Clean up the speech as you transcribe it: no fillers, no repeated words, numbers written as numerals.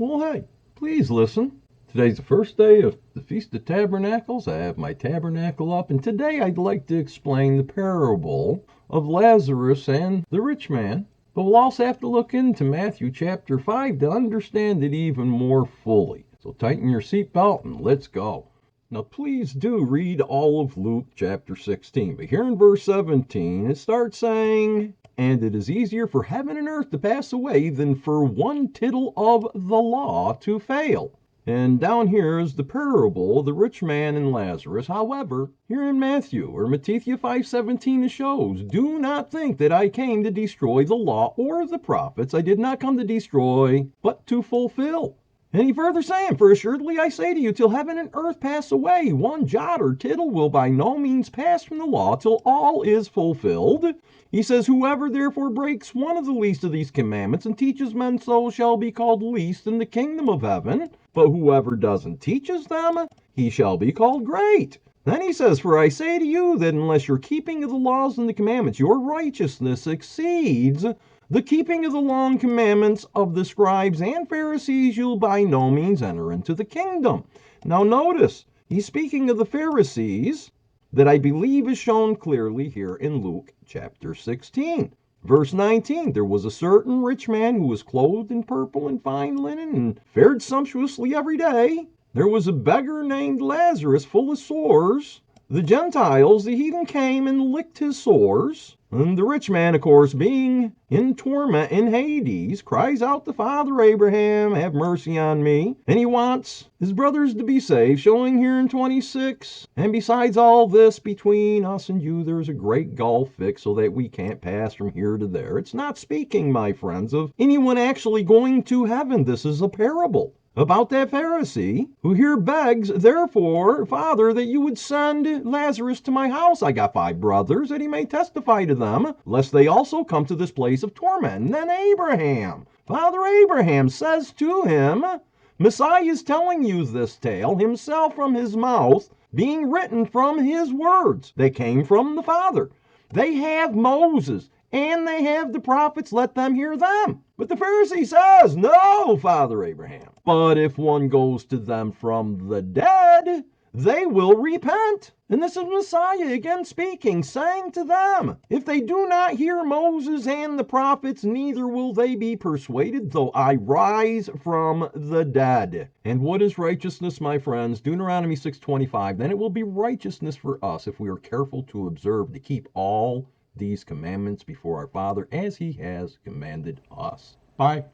Well, hey, please listen. Today's the first day of the Feast of Tabernacles. I have my tabernacle up, and today I'd like to explain the parable of Lazarus and the rich man. But we'll also have to look into Matthew chapter 5 to understand it even more fully. So tighten your seatbelt and let's go. Now, please do read all of Luke chapter 16. But here in verse 17, it starts saying, "And it is easier for heaven and earth to pass away than for one tittle of the law to fail." And down here is the parable of the rich man and Lazarus. However, here in Matthew, or Matthew 5:17, it shows, "Do not think that I came to destroy the law or the prophets. I did not come to destroy, but to fulfill." And he further saying, "For assuredly I say to you, till heaven and earth pass away, one jot or tittle will by no means pass from the law till all is fulfilled." He says, "Whoever therefore breaks one of the least of these commandments and teaches men so shall be called least in the kingdom of heaven. But whoever doesn't teaches them, he shall be called great." Then he says, "For I say to you that unless your keeping of the laws and the commandments, your righteousness exceeds the keeping of the law and commandments of the scribes and Pharisees, you'll by no means enter into the kingdom." Now notice, he's speaking of the Pharisees that I believe is shown clearly here in Luke chapter 16. Verse 19, "There was a certain rich man who was clothed in purple and fine linen and fared sumptuously every day. There was a beggar named Lazarus full of sores. The Gentiles, the heathen, came and licked his sores. And the rich man, of course, being in torment in Hades, cries out to Father Abraham, 'Have mercy on me.' And he wants his brothers to be saved," showing here in 26. "And besides all this, between us and you, there's a great gulf fixed so that we can't pass from here to there." It's not speaking, my friends, of anyone actually going to heaven. This is a parable about that Pharisee who here begs, "Therefore, Father, that you would send Lazarus to my house. I got 5 brothers, that he may testify to them, lest they also come to this place of torment." And then Father Abraham says to him, Messiah is telling you this tale himself from his mouth, being written from his words that came from the Father. They have Moses and they have the prophets, let them hear them. But the Pharisee says, "No, Father Abraham. But if one goes to them from the dead, they will repent." And this is Messiah again speaking, saying to them, "If they do not hear Moses and the prophets, neither will they be persuaded, though I rise from the dead." And what is righteousness, my friends? Deuteronomy 6:25. "Then it will be righteousness for us if we are careful to observe, to keep all these commandments before our Father as he has commanded us." Bye.